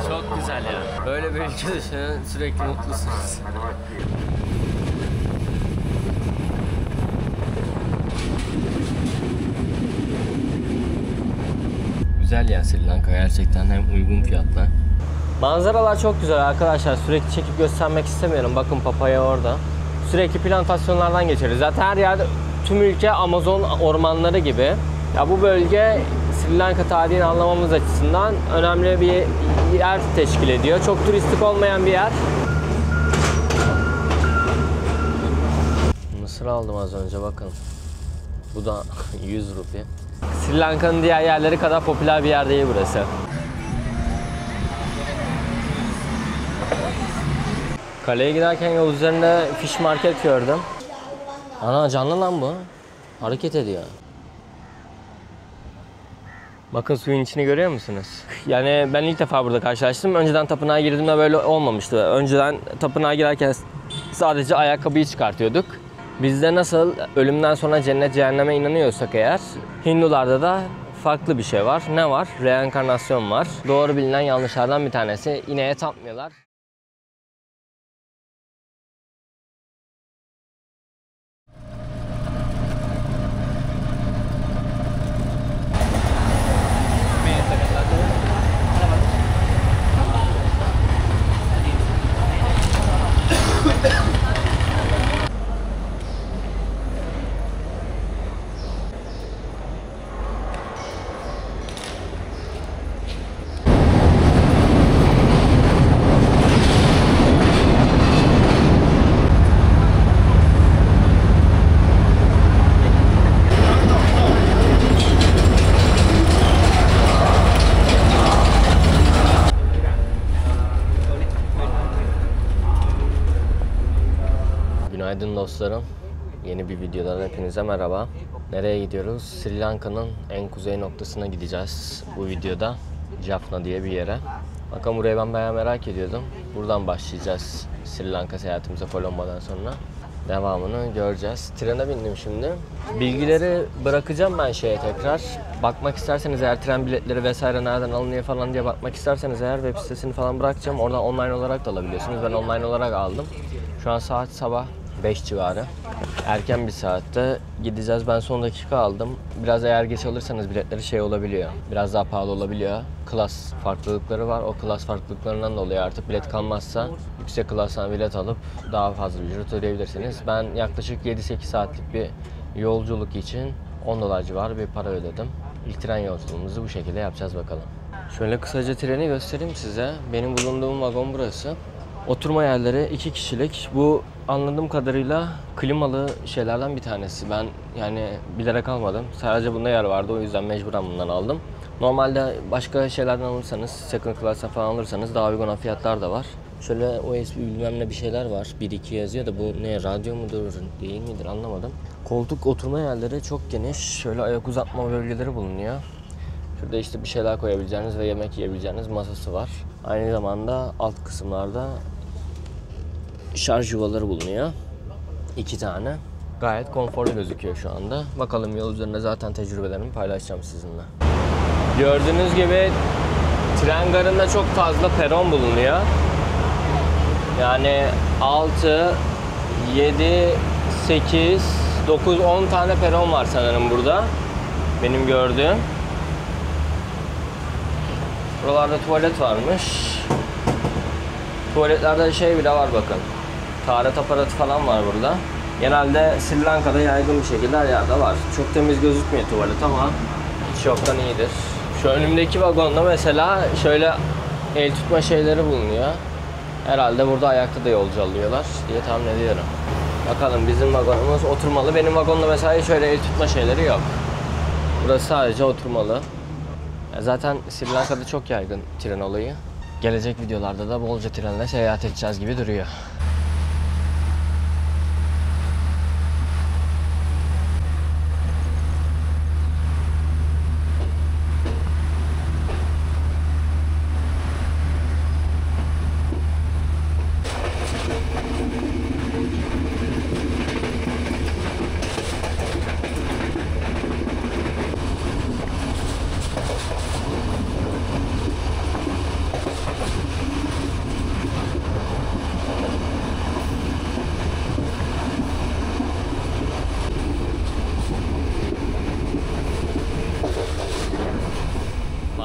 Çok güzel ya. Böyle bir ülke düşünün, sürekli mutlusunuz. Güzel ya Sri Lanka, gerçekten hem uygun fiyatla. Manzaralar çok güzel arkadaşlar. Sürekli çekip göstermek istemiyorum. Bakın papaya orada. Sürekli plantasyonlardan geçeriz. Zaten her yerde, tüm ülke Amazon ormanları gibi. Ya bu bölge Sri Lanka tarihini anlamamız açısından önemli bir yer teşkil ediyor. Çok turistik olmayan bir yer. Mısır aldım az önce, bakın. Bu da 100 rupi. Sri Lanka'nın diğer yerleri kadar popüler bir yer değil burası. Kaleye giderken yol üzerinde fish market gördüm. Ana, canlı lan bu. Hareket ediyor. Bakın suyun içini görüyor musunuz? Yani ben ilk defa burada karşılaştım. Önceden tapınağa girdiğimde böyle olmamıştı. Önceden tapınağa girerken sadece ayakkabıyı çıkartıyorduk. Bizde nasıl ölümden sonra cennet cehenneme inanıyorsak eğer, Hindularda da farklı bir şey var. Ne var? Reenkarnasyon var. Doğru bilinen yanlışlardan bir tanesi. İneğe tapmıyorlar. Günaydın dostlarım. Yeni bir videodan hepinize merhaba. Nereye gidiyoruz? Sri Lanka'nın en kuzey noktasına gideceğiz bu videoda. Jaffna diye bir yere. Bakın burayı ben bayağı merak ediyordum. Buradan başlayacağız Sri Lanka seyahatimize Colombo'dan sonra. Devamını göreceğiz. Trene bindim şimdi. Bilgileri bırakacağım ben tekrar. Bakmak isterseniz eğer tren biletleri vesaire nereden alınıyor falan diye bakmak isterseniz eğer web sitesini falan bırakacağım. Oradan online olarak da alabiliyorsunuz. Ben online olarak aldım. Şu an saat sabah 5 civarı. Erken bir saatte gideceğiz. Ben son dakika aldım. Biraz eğer geç alırsanız biletleri olabiliyor. Biraz daha pahalı olabiliyor. Klas farklılıkları var. O klas farklılıklarından dolayı artık bilet kalmazsa yüksek klastan bilet alıp daha fazla ücret ödeyebilirsiniz. Ben yaklaşık 7-8 saatlik bir yolculuk için $10 civarı bir para ödedim. İlk tren yolculuğumuzu bu şekilde yapacağız bakalım. Şöyle kısaca treni göstereyim size. Benim bulunduğum vagon burası. Oturma yerleri 2 kişilik. Bu anladığım kadarıyla klimalı şeylerden bir tanesi. Ben yani bilerek almadım. Sadece bunda yer vardı, o yüzden mecburen bundan aldım. Normalde başka şeylerden alırsanız, second class'tan falan alırsanız daha uygun fiyatlar da var. Şöyle USB bilmem ne bir şeyler var. 1-2 yazıyor da bu ne, radyo mudur değil midir anlamadım. Koltuk oturma yerleri çok geniş. Şöyle ayak uzatma bölgeleri bulunuyor. Şurada işte bir şeyler koyabileceğiniz ve yemek yiyebileceğiniz masası var. Aynı zamanda alt kısımlarda şarj yuvaları bulunuyor. 2 tane. Gayet konforlu gözüküyor şu anda. Bakalım yol üzerinde zaten tecrübelerimi paylaşacağım sizinle. Gördüğünüz gibi tren garında çok fazla peron bulunuyor. Yani 6, 7, 8, 9, 10 tane peron var sanırım burada. Benim gördüğüm. Buralarda tuvalet varmış. Tuvaletlerde bile var bakın. Taharet aparatı falan var burada. Genelde Sri Lanka'da yaygın bir şekilde her yerde var. Çok temiz gözükmüyor tuvalet ama hiç yoktan iyidir. Şu önümdeki vagonda mesela şöyle el tutma şeyleri bulunuyor. Herhalde burada ayakta da yolcu alıyorlar diye tahmin ediyorum. Bakalım, bizim vagonumuz oturmalı. Benim vagonda mesela şöyle el tutma şeyleri yok. Burası sadece oturmalı. Zaten Sri Lanka'da çok yaygın tren olayı. Gelecek videolarda da bolca trenle seyahat edeceğiz gibi duruyor.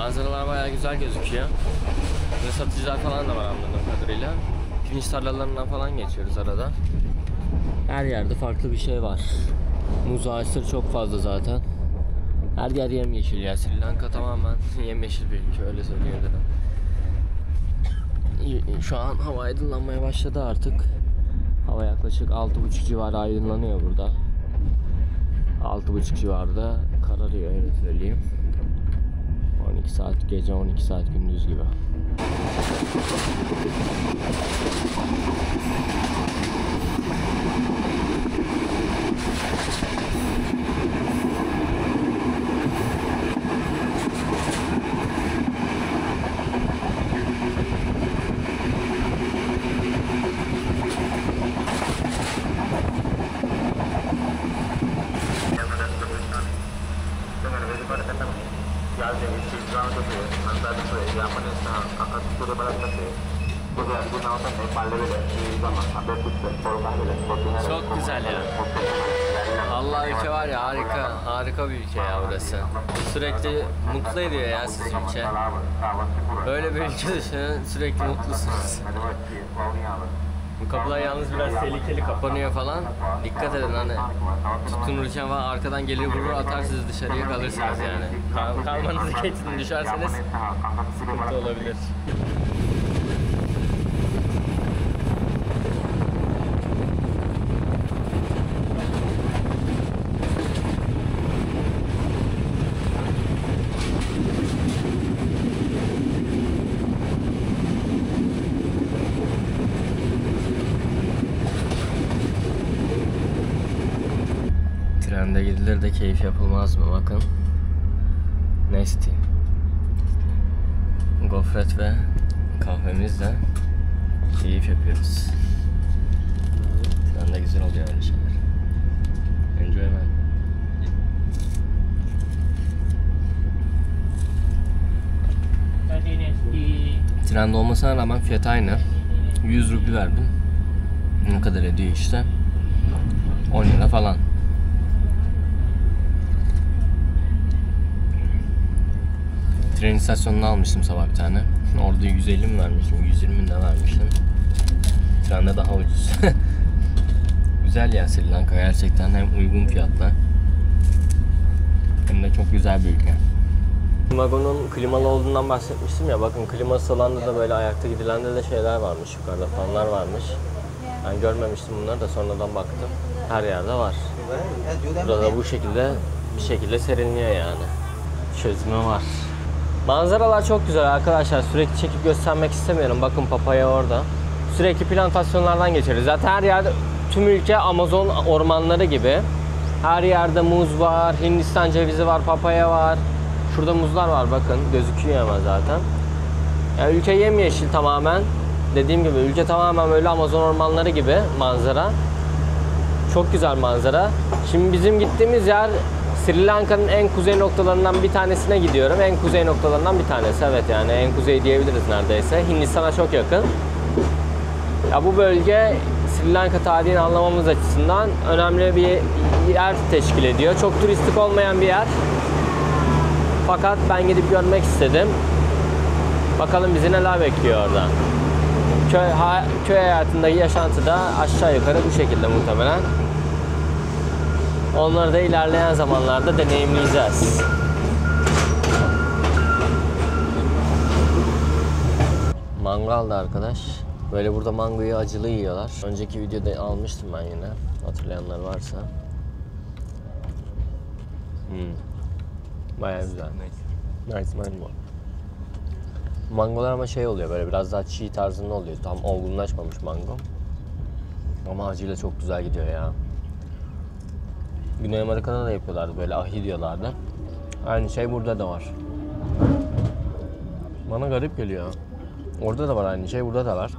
Manzaralar bayağı güzel gözüküyor. Ve satıcılar falan da var anladığım kadarıyla. Pirinç tarlalarından falan geçiyoruz arada. Her yerde farklı bir şey var. Muz ağaçları çok fazla zaten. Her yer yemyeşil ya. Sri Lanka tamamen yemyeşil bir ülke, öyle söyleyebilirim. Şu an hava aydınlanmaya başladı artık. Hava yaklaşık 6.30 civarı aydınlanıyor burada. 6.30 civarında kararıyor, öyle söyleyeyim. 12 saat gece, 12 saat gündüz gibi. Çok güzel ya. Allah, ülke var ya, harika bir ülke ya burası. Sürekli mutlu ediyor ya siz ülke. Böyle bir ülke düşünün, sürekli mutlusunuz. Bu kapılar yalnız biraz tehlikeli, kapanıyor falan. Dikkat edin, hani tutunurken falan arkadan gelir vurur atar, siz dışarıya kalırsınız yani. Kalmanızı getirin, düşerseniz sıkıntı olabilir. Trende gidilir de keyif yapılmaz mı? Bakın. Nesti. Gofret ve kahvemizle keyif yapıyoruz. Trende güzel oluyor öyle şeyler. Enjoy man. Trende olmasına rağmen fiyat aynı. 100 rupi verdim. Ne kadar ediyor işte? 10 lira falan. Tren istasyonuna almıştım sabah bir tane. Orada 150 mi vermiştim, 120 mi ne vermiştim. Trende daha ucuz. Güzel ya Sri Lanka, gerçekten hem uygun fiyatla hem de çok güzel bir ülke. Vagonun klimalı olduğundan bahsetmiştim ya, bakın kliması olan da böyle ayakta gidilende de şeyler varmış, yukarıda fanlar varmış. Ben görmemiştim bunları da sonradan baktım. Her yerde var. Burada bu şekilde bir şekilde serinliyor yani. Çözümü var. Manzaralar çok güzel arkadaşlar. Sürekli çekip göstermek istemiyorum. Bakın papaya orada. Sürekli plantasyonlardan geçeriz. Zaten her yerde, tüm ülke Amazon ormanları gibi. Her yerde muz var, Hindistan cevizi var, papaya var. Şurada muzlar var bakın. Gözüküyor ama zaten. Yani ülke yemyeşil tamamen. Dediğim gibi ülke tamamen böyle Amazon ormanları gibi manzara. Çok güzel manzara. Şimdi bizim gittiğimiz yer Sri Lanka'nın en kuzey noktalarından bir tanesine gidiyorum. En kuzey noktalarından bir tanesi. Evet, yani en kuzey diyebiliriz neredeyse. Hindistan'a çok yakın. Ya bu bölge Sri Lanka tarihini anlamamız açısından önemli bir yer teşkil ediyor. Çok turistik olmayan bir yer. Fakat ben gidip görmek istedim. Bakalım bizi neler bekliyor orada. Köy hayatındaki yaşantı da aşağı yukarı bu şekilde muhtemelen. Onları da ilerleyen zamanlarda deneyimleyeceğiz. Mangal da arkadaş. Böyle burada mangoyu acılı yiyorlar. Önceki videoda almıştım ben yine. Hatırlayanlar varsa. Bayağı güzel. Nice mango. Mangolar ama şey oluyor, böyle biraz daha çiğ tarzında oluyor. Tam olgunlaşmamış mango. Ama acıyla çok güzel gidiyor ya. Güney Amerika'da da yapıyorlardı, böyle ahi diyorlardı. Aynı şey burada da var. Bana garip geliyor. Orada da var aynı şey, burada da var.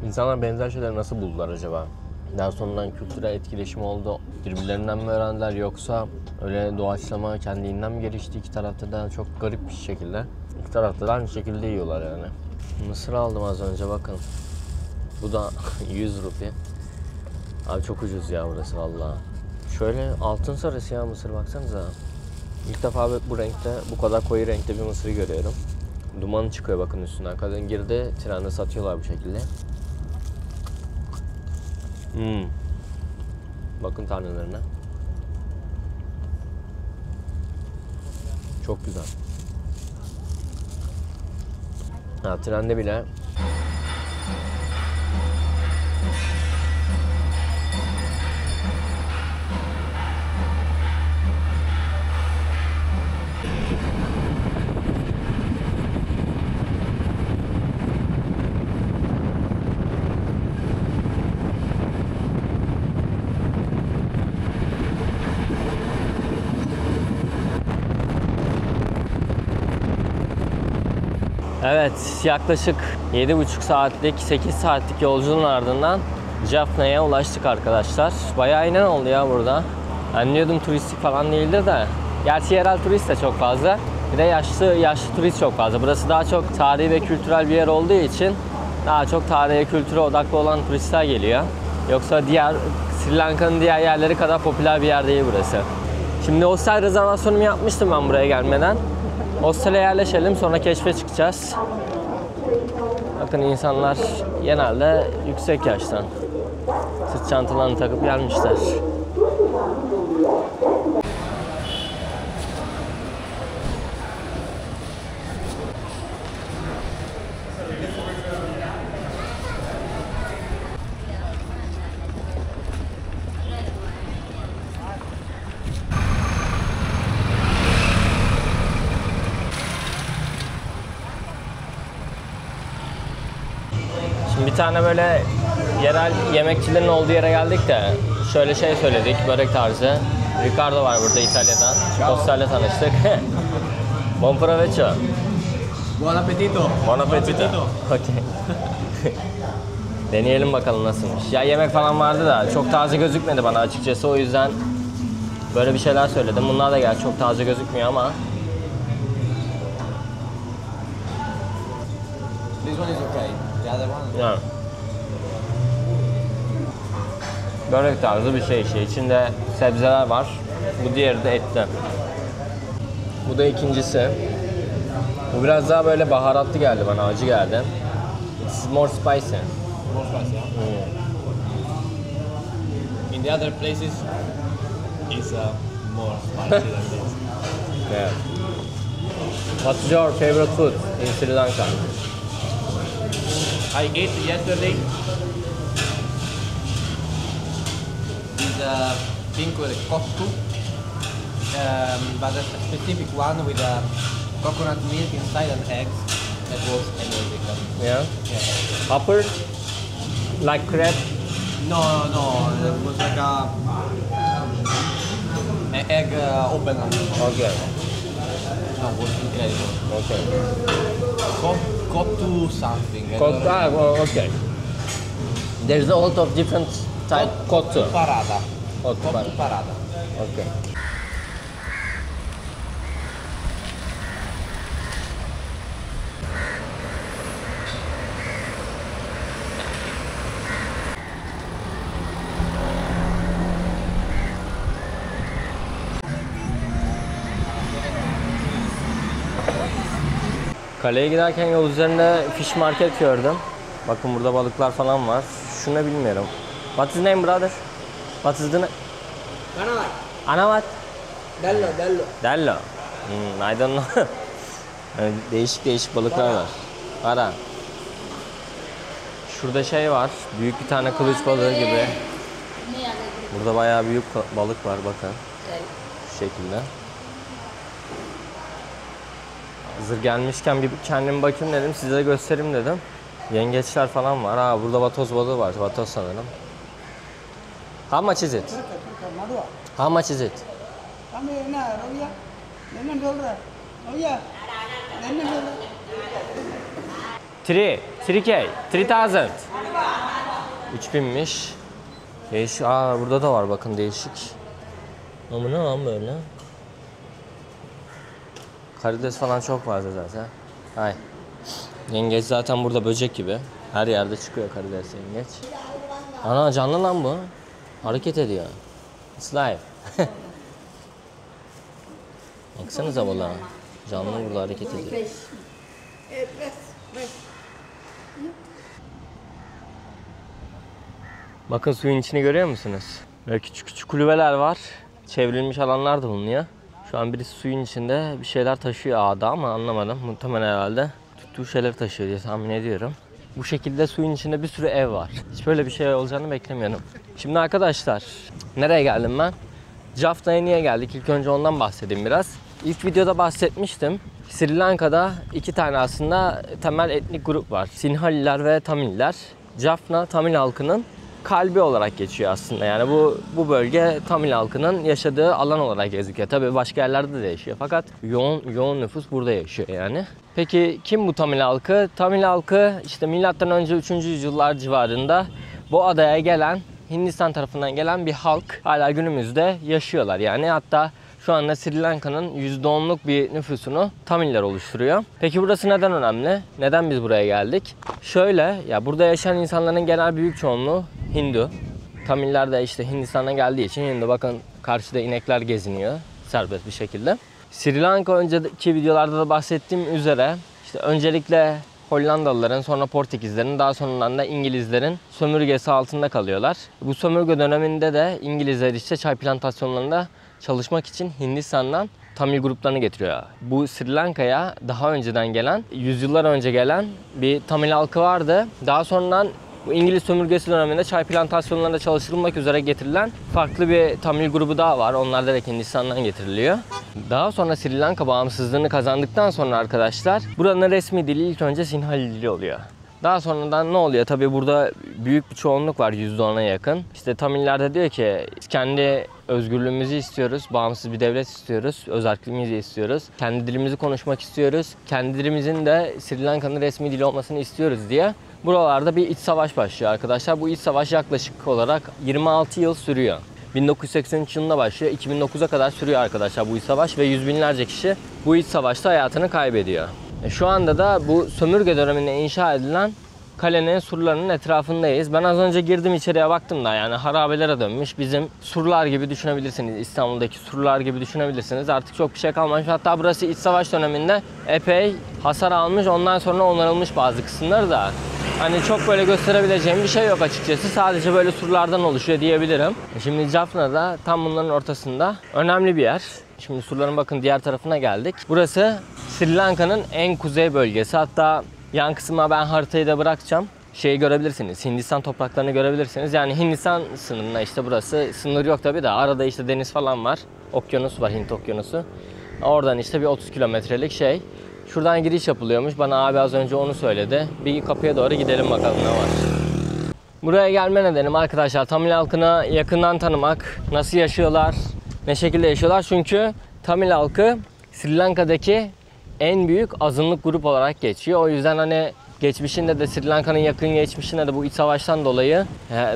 İnsanlar benzer şeyleri nasıl buldular acaba? Daha sonradan kültürel etkileşim oldu. Birbirlerinden mi öğrendiler, yoksa öyle doğaçlama kendiliğinden mi gelişti? İki tarafta da çok garip bir şekilde. İki tarafta da aynı şekilde yiyorlar yani. Mısır aldım az önce, bakın. Bu da 100 rupi. Abi çok ucuz ya burası vallahi. Şöyle altın sarısı ya mısır, baksanıza. İlk defa bu renkte, bu kadar koyu renkte bir mısır görüyorum. Dumanı çıkıyor bakın üstünden. Kadın girdi, trende satıyorlar bu şekilde. Bakın tanelerine. Çok güzel. Ha, trende bile evet, yaklaşık 7,5 saatlik, 8 saatlik yolculuğun ardından Jaffna'ya ulaştık arkadaşlar. Bayağı inen oldu ya burada. Ben diyordum turistik falan değildir de. Gerçi yerel turist de çok fazla. Bir de yaşlı turist çok fazla. Burası daha çok tarihi ve kültürel bir yer olduğu için daha çok tarihe, kültüre odaklı olan turistler geliyor. Yoksa Sri Lanka'nın diğer yerleri kadar popüler bir yer değil burası. Şimdi hostel rezervasyonumu yapmıştım ben buraya gelmeden. Hostele yerleşelim, sonra keşfe çıkacağız. Bakın insanlar genelde yüksek yaştan. Sırt çantalarını takıp gelmişler. Şimdi bir tane böyle yerel yemekçilerin olduğu yere geldik de şöyle şey söyledik, börek tarzı. Ricardo var burada İtalya'dan. Hostelle tanıştık. Buon provecho. Buon appetito. Buon appetito. Okay. Deneyelim bakalım nasılmış. Ya yemek falan vardı da çok taze gözükmedi bana açıkçası, o yüzden böyle bir şeyler söyledim. Bunlar da gerçi çok taze gözükmüyor ama. This one is okay. The other one? Yani. Börek tarzı bir şey işte. İçinde sebzeler var. Bu diğeri de etli. Bu da ikincisi. Bu biraz daha böyle baharatlı geldi bana, acı geldi. It's more spicy. More spicy, yeah? In the other places, it's more spicy than this. Yeah. What's your favorite food in Sri Lanka? I ate yesterday this thing called kottu, but a specific one with coconut milk inside and eggs. That was amazing. Yeah. Yeah. Upper? Like crepe? No, it was like an egg open. Okay. No, it was incredible. Okay. Kottu something. I don't remember. Okay. There's a lot of different type kottu. Parada. Kottu Parada. Okay. Kaleye giderken yol üzerinde fish market gördüm. Bakın burada balıklar falan var. Şunu bilmiyorum. What is name brother? What is the name? Anavat. Anavat? Dello. Dello. I don't know. Yani değişik balıklar var. Ara. Şurada şey var. Büyük bir tane kılıç balığı gibi. Burada bayağı büyük balık var bakın. Şu şekilde. Hazır gelmişken bir kendim bakayım dedim, size de göstereyim dedim. Yengeçler falan var. Ha, burada vatoz balığı var. Vatoz sanırım. How much is it? How much is it? 3K, 3000. 3000'miş. Değişik. Aa, burada da var bakın değişik. Ama ne lan böyle? Karides falan çok fazla zaten. Hay. Yengeç zaten burada böcek gibi. Her yerde çıkıyor karides, yengeç. Ana canlı lan bu. Hareket ediyor. It's live. Baksanıza balığa. Canlı burada hareket ediyor. Bakın suyun içini görüyor musunuz? Böyle küçük küçük kulübeler var. Çevrilmiş alanlar da bulunuyor. Şu an birisi suyun içinde bir şeyler taşıyor ağda ama anlamadım. Muhtemelen herhalde tuttuğu şeyler taşıyor diye tahmin ediyorum. Bu şekilde suyun içinde bir sürü ev var. Hiç böyle bir şey olacağını beklemiyordum. Şimdi arkadaşlar, nereye geldim ben? Jaffna'ya niye geldik? İlk önce ondan bahsedeyim biraz. İlk videoda bahsetmiştim. Sri Lanka'da iki tane aslında temel etnik grup var. Sinhaliler ve Tamiller. Jaffna Tamil halkının kalbi olarak geçiyor aslında. Yani bu bölge Tamil halkının yaşadığı alan olarak gözüküyor. Tabii başka yerlerde de yaşıyor. Fakat yoğun nüfus burada yaşıyor yani. Peki kim bu Tamil halkı? Tamil halkı işte milattan önce 3. yüzyıllar civarında bu adaya gelen, Hindistan tarafından gelen bir halk. Hala günümüzde yaşıyorlar. Yani hatta şu anda Sri Lanka'nın %10'luk bir nüfusunu Tamiller oluşturuyor. Peki burası neden önemli? Neden biz buraya geldik? Şöyle, ya burada yaşayan insanların genel büyük çoğunluğu Hindu. Tamiller de işte Hindistan'dan geldiği için Hindu. Bakın karşıda inekler geziniyor serbest bir şekilde. Sri Lanka önceki videolarda da bahsettiğim üzere işte öncelikle Hollandalıların, sonra Portekizlerin, daha sonradan da İngilizlerin sömürgesi altında kalıyorlar. Bu sömürge döneminde de İngilizler işte çay plantasyonlarında çalışmak için Hindistan'dan Tamil gruplarını getiriyor. Bu Sri Lanka'ya daha önceden gelen, yüzyıllar önce gelen bir Tamil halkı vardı. Daha sonradan bu İngiliz sömürgesi döneminde çay plantasyonlarında çalıştırılmak üzere getirilen farklı bir Tamil grubu daha var. Onlar direkt Hindistan'dan getiriliyor. Daha sonra Sri Lanka bağımsızlığını kazandıktan sonra arkadaşlar buranın resmi dili ilk önce Sinhali dili oluyor. Daha sonradan ne oluyor? Tabii burada büyük bir çoğunluk var, %10'a yakın. İşte Tamiller de diyor ki kendi özgürlüğümüzü istiyoruz, bağımsız bir devlet istiyoruz, özerkliğimizi istiyoruz, kendi dilimizi konuşmak istiyoruz, kendi dilimizin de Sri Lanka'nın resmi dili olmasını istiyoruz diye buralarda bir iç savaş başlıyor arkadaşlar. Bu iç savaş yaklaşık olarak 26 yıl sürüyor. 1983 yılında başlıyor, 2009'a kadar sürüyor arkadaşlar bu iç savaş ve yüz binlerce kişi bu iç savaşta hayatını kaybediyor. Şu anda da bu sömürge döneminde inşa edilen kalenin surlarının etrafındayız. Ben az önce girdim içeriye baktım da yani harabelere dönmüş. Bizim surlar gibi düşünebilirsiniz. İstanbul'daki surlar gibi düşünebilirsiniz. Artık çok bir şey kalmamış. Hatta burası iç savaş döneminde epey hasar almış. Ondan sonra onarılmış bazı kısımları da. Hani çok böyle gösterebileceğim bir şey yok açıkçası. Sadece böyle surlardan oluşuyor diyebilirim. Şimdi Jaffna'da tam bunların ortasında önemli bir yer. Şimdi surların bakın diğer tarafına geldik. Burası Sri Lanka'nın en kuzey bölgesi. Hatta yan kısma ben haritayı da bırakacağım. Şeyi görebilirsiniz. Hindistan topraklarını görebilirsiniz. Yani Hindistan sınırına işte burası. Sınır yok tabii de arada işte deniz falan var. Okyanus var, Hint okyanusu. Oradan işte bir 30 kilometrelik şey. Şuradan giriş yapılıyormuş. Bana abi az önce onu söyledi. Bir kapıya doğru gidelim bakalım ne var. Buraya gelme nedenim arkadaşlar Tamil halkını yakından tanımak. Nasıl yaşıyorlar, ne şekilde yaşıyorlar. Çünkü Tamil halkı Sri Lanka'daki en büyük azınlık grup olarak geçiyor. O yüzden hani geçmişinde de Sri Lanka'nın yakın geçmişinde de bu iç savaştan dolayı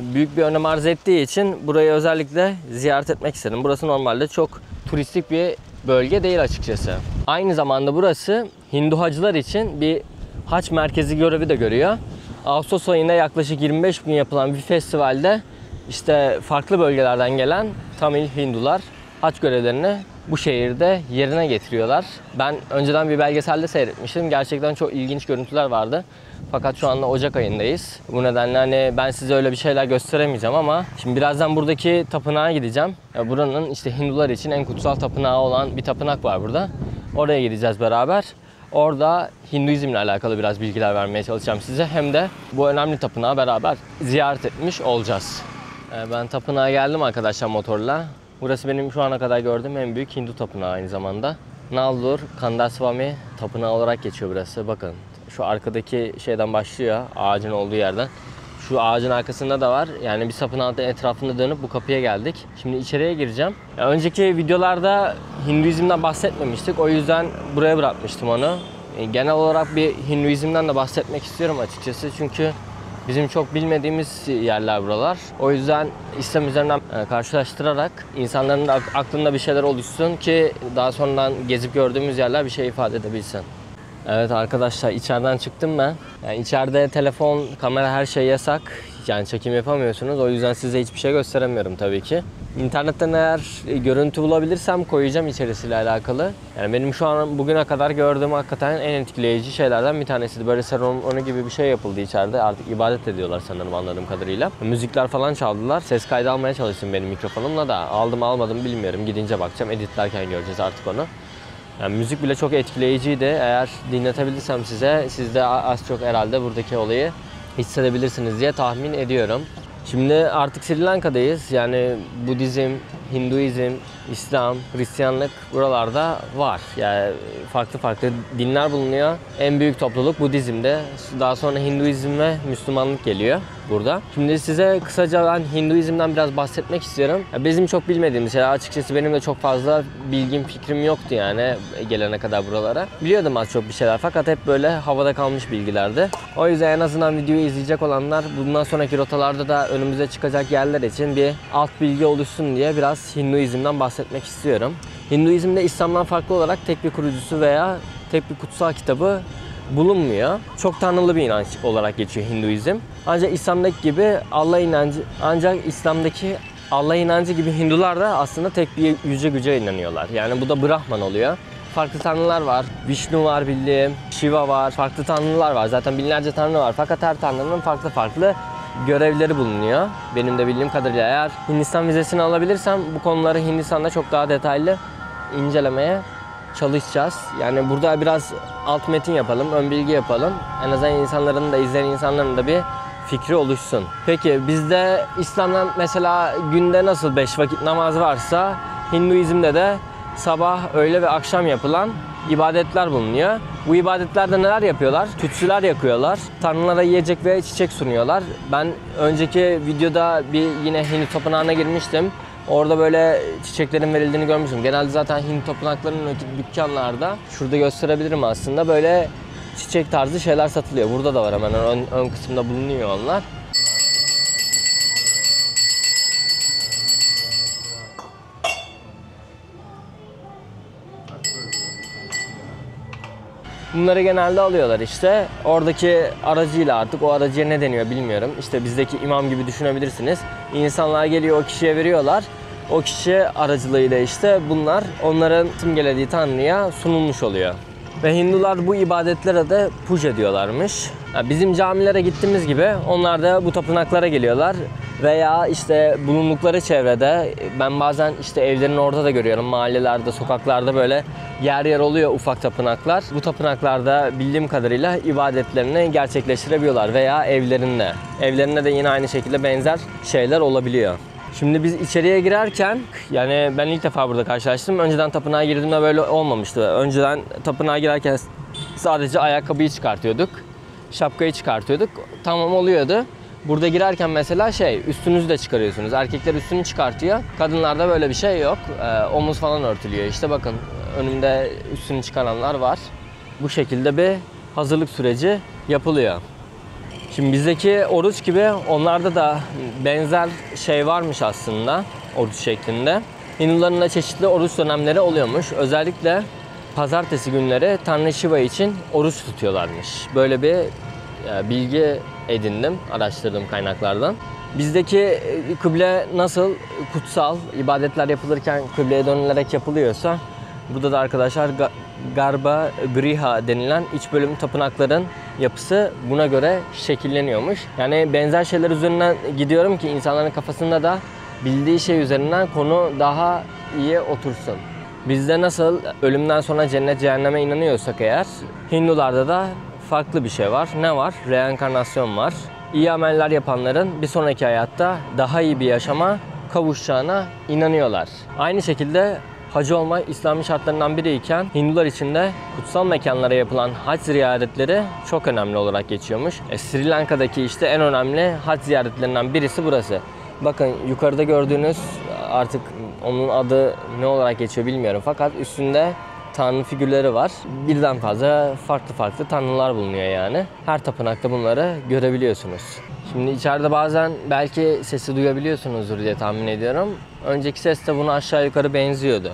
büyük bir önem arz ettiği için burayı özellikle ziyaret etmek istedim. Burası normalde çok turistik bir bölge değil açıkçası. Aynı zamanda burası Hindu hacılar için bir haç merkezi görevi de görüyor. Ağustos ayında yaklaşık 25 gün yapılan bir festivalde işte farklı bölgelerden gelen Tamil Hindular haç görevlerini bu şehirde yerine getiriyorlar. Ben önceden bir belgeselde seyretmiştim. Gerçekten çok ilginç görüntüler vardı. Fakat şu anda Ocak ayındayız. Bu nedenle hani ben size öyle bir şeyler gösteremeyeceğim ama şimdi birazdan buradaki tapınağa gideceğim. Buranın işte Hindular için en kutsal tapınağı olan bir tapınak var burada. Oraya gideceğiz beraber. Orada Hinduizmle alakalı biraz bilgiler vermeye çalışacağım size. Hem de bu önemli tapınağı beraber ziyaret etmiş olacağız. Ben tapınağa geldim arkadaşlar motorla. Burası benim şu ana kadar gördüğüm en büyük Hindu tapınağı aynı zamanda. Nalur Kandaswamy tapınağı olarak geçiyor burası. Bakın şu arkadaki şeyden başlıyor, ağacın olduğu yerden. Şu ağacın arkasında da var. Yani bir tapınağın etrafında dönüp bu kapıya geldik. Şimdi içeriye gireceğim. Önceki videolarda Hinduizm'den bahsetmemiştik. O yüzden buraya bırakmıştım onu. Genel olarak bir Hinduizm'den de bahsetmek istiyorum açıkçası. Çünkü bizim çok bilmediğimiz yerler buralar. O yüzden İslam üzerinden karşılaştırarak insanların aklında bir şeyler oluşsun ki daha sonradan gezip gördüğümüz yerler bir şey ifade edebilsin. Evet arkadaşlar içeriden çıktım ben. Yani içeride telefon, kamera her şey yasak. Yani çekim yapamıyorsunuz. O yüzden size hiçbir şey gösteremiyorum tabii ki. İnternetten eğer görüntü bulabilirsem koyacağım içerisiyle alakalı. Yani benim şu an bugüne kadar gördüğüm hakikaten en etkileyici şeylerden bir tanesiydi. Böyle seremoni gibi bir şey yapıldı içeride. Artık ibadet ediyorlar sanırım anladığım kadarıyla. Müzikler falan çaldılar. Ses kaydı almaya çalıştım benim mikrofonumla da. Aldım almadım bilmiyorum. Gidince bakacağım. Editlerken göreceğiz artık onu. Yani müzik bile çok etkileyiciydi. Eğer dinletebilirsem size, siz de az çok herhalde buradaki olayı hissedebilirsiniz diye tahmin ediyorum. Şimdi artık Sri Lanka'dayız. Yani Budizm, Hinduizm, İslam, Hristiyanlık buralarda var. Yani farklı dinler bulunuyor. En büyük topluluk Budizm'de. Daha sonra Hinduizm ve Müslümanlık geliyor burada. Şimdi size kısaca ben Hinduizm'den biraz bahsetmek istiyorum. Bizim çok bilmediğimiz şeyler. Açıkçası benim de çok fazla bilgim, fikrim yoktu yani gelene kadar buralara. Biliyordum az çok bir şeyler fakat hep böyle havada kalmış bilgilerdi. O yüzden en azından videoyu izleyecek olanlar bundan sonraki rotalarda da önümüze çıkacak yerler için bir alt bilgi oluşsun diye biraz Hinduizm'den bahsetmek istiyorum. Hinduizm'de İslam'dan farklı olarak tek bir kurucusu veya tek bir kutsal kitabı bulunmuyor. Çok tanrılı bir inanç olarak geçiyor Hinduizm. Ancak İslam'daki gibi İslam'daki Allah inancı gibi Hindular da aslında tek bir yüce güce inanıyorlar. Yani bu da Brahman oluyor. Farklı tanrılar var. Vishnu var bildiğim, Shiva var. Farklı tanrılar var. Zaten binlerce tanrı var. Fakat her tanrının farklı görevleri bulunuyor. Benim de bildiğim kadarıyla eğer Hindistan vizesini alabilirsem bu konuları Hindistan'da çok daha detaylı incelemeye çalışacağız. Yani burada biraz alt metin yapalım, ön bilgi yapalım. En azından insanların da, izleyen insanların da bir fikri oluşsun. Peki bizde İslam'dan mesela günde nasıl 5 vakit namaz varsa Hinduizm'de de sabah, öğle ve akşam yapılan ibadetler bulunuyor. Bu ibadetlerde neler yapıyorlar? Tütsüler yakıyorlar. Tanrılara yiyecek ve çiçek sunuyorlar. Ben önceki videoda yine Hindu tapınağına girmiştim. Orada böyle çiçeklerin verildiğini görmüştüm. Genelde zaten Hindu tapınaklarının öteki dükkanlarda, şurada gösterebilirim aslında, böyle çiçek tarzı şeyler satılıyor. Burada da var, hemen ön kısımda bulunuyor onlar. Bunları genelde alıyorlar işte. Oradaki aracıyla, artık o aracıya ne deniyor bilmiyorum. İşte bizdeki imam gibi düşünebilirsiniz. İnsanlar geliyor, o kişiye veriyorlar. O kişi aracılığıyla işte bunlar onların simgelediği Tanrı'ya sunulmuş oluyor. Ve Hindular bu ibadetlere de puja diyorlarmış. Yani bizim camilere gittiğimiz gibi onlar da bu tapınaklara geliyorlar. Veya işte bulundukları çevrede, ben bazen işte evlerin orada da görüyorum, mahallelerde, sokaklarda böyle yer oluyor ufak tapınaklar. Bu tapınaklarda bildiğim kadarıyla ibadetlerini gerçekleştirebiliyorlar veya evlerinde. Evlerinde de yine aynı şekilde benzer şeyler olabiliyor. Şimdi biz içeriye girerken, yani ben ilk defa burada karşılaştım. Önceden tapınağa girdiğimde böyle olmamıştı. Önceden tapınağa girerken sadece ayakkabıyı çıkartıyorduk. Şapkayı çıkartıyorduk. Tamam oluyordu. Burada girerken mesela üstünüzü de çıkarıyorsunuz. Erkekler üstünü çıkartıyor. Kadınlarda böyle bir şey yok. Omuz falan örtülüyor. İşte bakın önümde üstünü çıkaranlar var. Bu şekilde bir hazırlık süreci yapılıyor. Şimdi bizdeki oruç gibi onlarda da benzer şey varmış aslında, oruç şeklinde. Hinduların da çeşitli oruç dönemleri oluyormuş. Özellikle pazartesi günleri Tanrı Shiva için oruç tutuyorlarmış. Böyle bir bilgi edindim araştırdığım kaynaklardan. Bizdeki kıble nasıl kutsal ibadetler yapılırken kıbleye dönülerek yapılıyorsa, burada da arkadaşlar Garba Griha denilen iç bölüm tapınakların yapısı buna göre şekilleniyormuş. Yani benzer şeyler üzerinden gidiyorum ki insanların kafasında da bildiği şey üzerinden konu daha iyi otursun. Bizde nasıl ölümden sonra cennet cehenneme inanıyorsak eğer, Hindularda da farklı bir şey var. Ne var? Reenkarnasyon var. İyi ameller yapanların bir sonraki hayatta daha iyi bir yaşama kavuşacağına inanıyorlar. Aynı şekilde hacı olmak İslami şartlarından biriyken Hindular için de kutsal mekanlara yapılan hac ziyaretleri çok önemli olarak geçiyormuş. Sri Lanka'daki işte en önemli hac ziyaretlerinden birisi burası. Bakın yukarıda gördüğünüz, artık onun adı ne olarak geçiyor bilmiyorum, fakat üstünde tanrı figürleri var. Birden fazla farklı tanrılar bulunuyor yani. Her tapınakta bunları görebiliyorsunuz. Şimdi içeride bazen belki sesi duyabiliyorsunuzdur diye tahmin ediyorum. Önceki ses de buna aşağı yukarı benziyordu.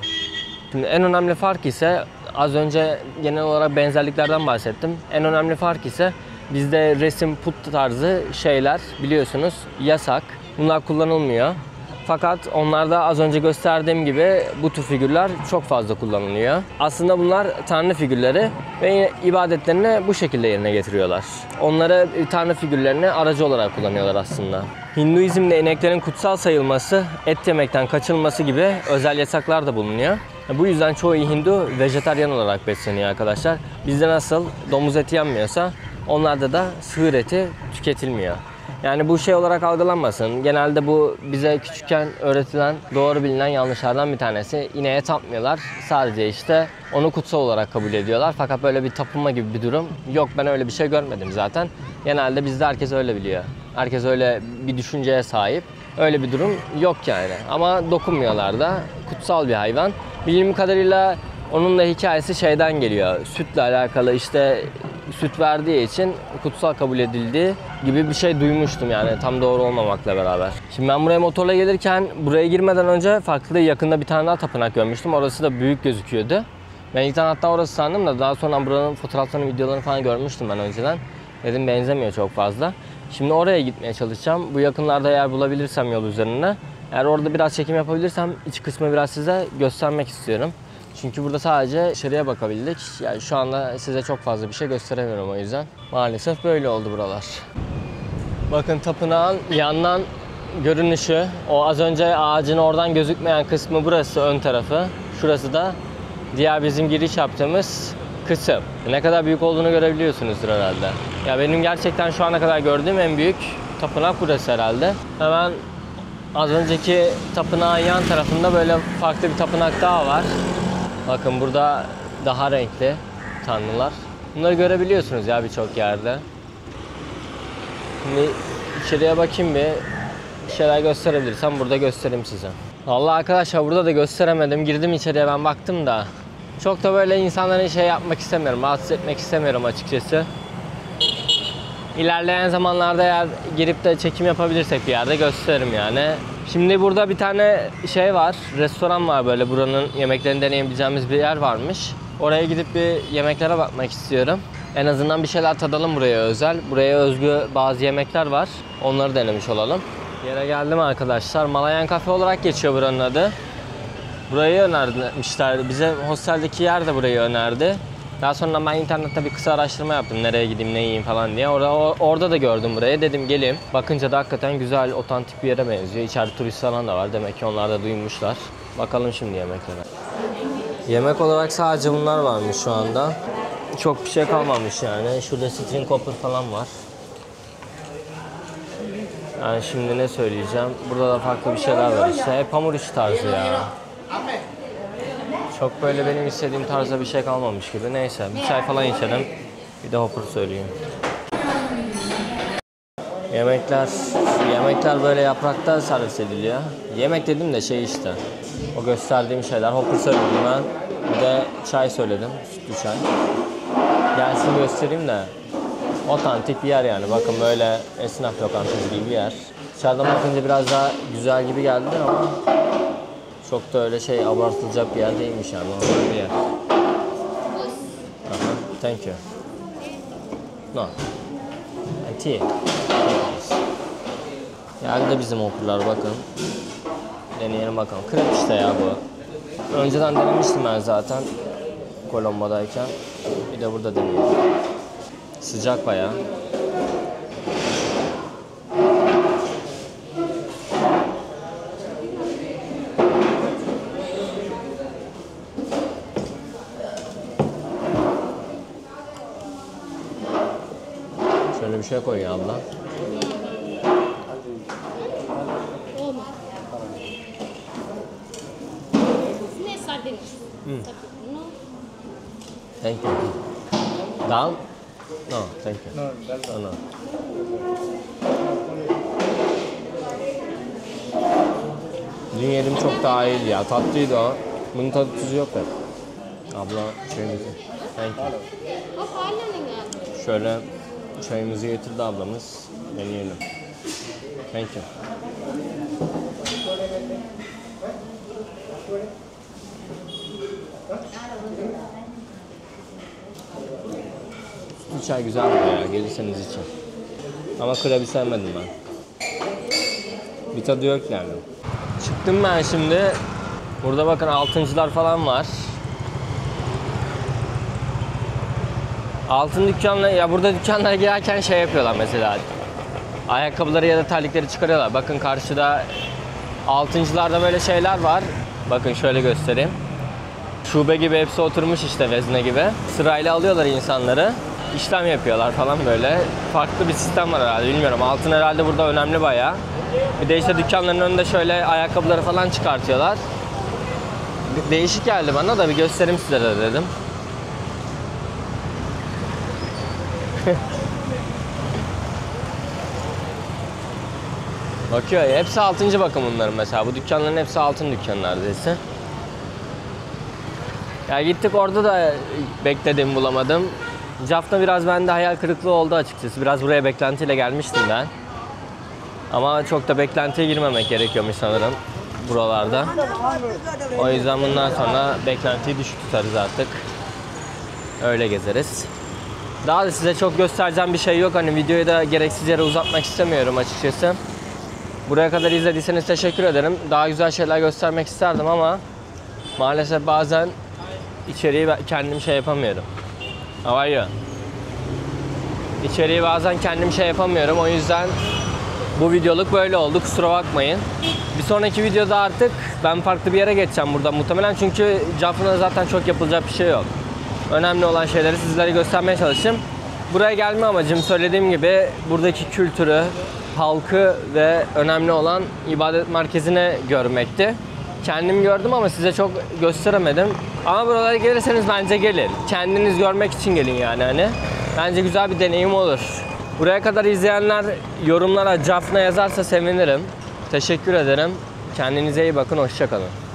Şimdi en önemli fark ise, az önce genel olarak benzerliklerden bahsettim. En önemli fark ise bizde resim, put tarzı şeyler biliyorsunuz yasak. Bunlar kullanılmıyor. Fakat onlarda az önce gösterdiğim gibi bu tür figürler çok fazla kullanılıyor. Aslında bunlar tanrı figürleri ve ibadetlerini bu şekilde yerine getiriyorlar. Onları tanrı figürlerini aracı olarak kullanıyorlar aslında. Hinduizm'de ineklerin kutsal sayılması, et yemekten kaçınılması gibi özel yasaklar da bulunuyor. Bu yüzden çoğu Hindu vejetaryen olarak besleniyor arkadaşlar. Bizde nasıl domuz eti yenmiyorsa onlarda da sığır eti tüketilmiyor. Yani bu şey olarak algılanmasın. Genelde bu bize küçükken öğretilen, doğru bilinen yanlışlardan bir tanesi. İneğe tapmıyorlar. Sadece işte onu kutsal olarak kabul ediyorlar. Fakat böyle bir tapınma gibi bir durum yok. Ben öyle bir şey görmedim zaten. Genelde bizde herkes öyle biliyor. Herkes öyle bir düşünceye sahip. Öyle bir durum yok yani. Ama dokunmuyorlar da. Kutsal bir hayvan. Bildiğim kadarıyla onun da hikayesi şeyden geliyor. Sütle alakalı, işte süt verdiği için kutsal kabul edildiği gibi bir şey duymuştum yani, tam doğru olmamakla beraber. Şimdi ben buraya motorla gelirken, buraya girmeden önce farklı yakında bir tane daha tapınak görmüştüm. Orası da büyük gözüküyordu. Ben ilk hatta orası sandım da daha sonra buranın fotoğraflarını, videolarını falan görmüştüm ben önceden. Dedim benzemiyor çok fazla. Şimdi oraya gitmeye çalışacağım. Bu yakınlarda eğer bulabilirsem yol üzerinde. Eğer orada biraz çekim yapabilirsem iç kısmı biraz size göstermek istiyorum. Çünkü burada sadece dışarıya bakabildik. Yani şu anda size çok fazla bir şey gösteremiyorum o yüzden. Maalesef böyle oldu buralar. Bakın tapınağın yandan görünüşü. O az önce ağacın oradan gözükmeyen kısmı burası, ön tarafı. Şurası da diğer bizim giriş yaptığımız kısım. Ne kadar büyük olduğunu görebiliyorsunuzdur herhalde. Ya benim gerçekten şu ana kadar gördüğüm en büyük tapınak burası herhalde. Hemen az önceki tapınağın yan tarafında böyle farklı bir tapınak daha var. Bakın burada daha renkli tanrılar. Bunları görebiliyorsunuz ya birçok yerde. Şimdi içeriye bakayım bir şeyler gösterebilirsem burada göstereyim size. Vallahi arkadaşlar burada da gösteremedim. Girdim içeriye, ben baktım da. Çok da böyle insanların şey yapmak istemiyorum, rahatsız etmek istemiyorum açıkçası. İlerleyen zamanlarda eğer girip de çekim yapabilirsek bir yerde gösteririm yani. Şimdi burada bir tane şey var, restoran var, böyle buranın yemeklerini deneyebileceğimiz bir yer varmış. Oraya gidip bir yemeklere bakmak istiyorum. En azından bir şeyler tadalım buraya özel. Buraya özgü bazı yemekler var. Onları denemiş olalım. Yere geldim arkadaşlar. Malayan Cafe olarak geçiyor buranın adı. Burayı önermişler. Bize hosteldeki yer de burayı önerdi. Daha sonra ben internette bir kısa araştırma yaptım. Nereye gideyim, ne yiyeyim falan diye. Orada da gördüm burayı. Dedim geleyim. Bakınca da hakikaten güzel, otantik bir yere benziyor. İçeride turist falan da var. Demek ki onlar da duymuşlar. Bakalım şimdi yemeklere. Yemek olarak sadece bunlar varmış şu anda. Çok bir şey kalmamış yani. Şurada string copper falan var. Yani şimdi ne söyleyeceğim? Burada da farklı bir şeyler var işte. Hep hamur işi tarzı ya. Çok böyle benim istediğim tarzda bir şey kalmamış gibi. Neyse bir çay falan içelim. Bir de hopper söyleyeyim. Yemekler böyle yaprakta servis ediliyor. Yemek dedim de şey işte. O gösterdiğim şeyler. Hopper söyledim ben. Bir de çay söyledim. Sütlü çay. Gelsin göstereyim de. Otantik bir yer yani. Bakın böyle esnaf lokantası gibi bir yer. Dışarıdan bakınca biraz daha güzel gibi geldi ama çok da öyle şey abartılacak bir yer değilmiş yani. Normal bir yer. Aha, thank you. No. And tea. Geldi bizim okurlar bakın. Deneyelim bakalım. Krep işte ya bu. Önceden denemiştim ben zaten. Kolombodayken. Bir de burada deneyelim. Sıcak bayağı. Şöyle bir şey koy ya abla. Thank you. Down? No, thank you. No, no. Dün yedim çok daha iyiydi ya. Tatlıydı o. Bunun tadı tuzu yok ya. Abla çayımızı. Thank you. Şöyle çayımızı getirdi ablamız. Deneyelim. Thank you. Sütlü çay güzel ya, gelirseniz için. Ama krebi sevmedim ben. Bir tadı yok yani. Çıktım ben şimdi. Burada bakın altıncılar falan var. Altın dükkanla ya burada dükkanlara girerken şey yapıyorlar mesela. Ayakkabıları ya da terlikleri çıkarıyorlar. Bakın karşıda altıncılarda böyle şeyler var. Bakın şöyle göstereyim. Şube gibi hepsi oturmuş işte vezne gibi. Sırayla alıyorlar insanları. İşlem yapıyorlar falan böyle. Farklı bir sistem var herhalde bilmiyorum. Altın herhalde burada önemli bayağı. Bir de işte dükkanların önünde şöyle ayakkabıları falan çıkartıyorlar. Değişik geldi bana da bir göstereyim size de dedim. Bakıyor ya, hepsi altıncı bakın bunların mesela. Bu dükkanların hepsi altın dükkanı neredeyse. Ya gittik orada da bekledim bulamadım. Jaffna biraz bende hayal kırıklığı oldu açıkçası. Biraz buraya beklentiyle gelmiştim ben. Ama çok da beklentiye girmemek gerekiyormuş sanırım buralarda. O yüzden bundan sonra beklentiyi düşük tutarız artık. Öyle gezeriz. Daha da size çok göstereceğim bir şey yok. Hani videoyu da gereksiz yere uzatmak istemiyorum açıkçası. Buraya kadar izlediyseniz teşekkür ederim. Daha güzel şeyler göstermek isterdim ama maalesef bazen içeriği kendim şey yapamıyorum. How are you? İçeriği bazen kendim şey yapamıyorum. O yüzden bu videoluk böyle oldu. Kusura bakmayın. Bir sonraki videoda artık ben farklı bir yere geçeceğim buradan muhtemelen. Çünkü Jaffna'da zaten çok yapılacak bir şey yok. Önemli olan şeyleri sizlere göstermeye çalıştım. Buraya gelme amacım söylediğim gibi buradaki kültürü, halkı ve önemli olan ibadet merkezini görmekti. Kendim gördüm ama size çok gösteremedim. Ama buralara gelirseniz bence gelin. Kendiniz görmek için gelin yani hani. Bence güzel bir deneyim olur. Buraya kadar izleyenler yorumlara Jaffna yazarsa sevinirim. Teşekkür ederim. Kendinize iyi bakın. Hoşça kalın.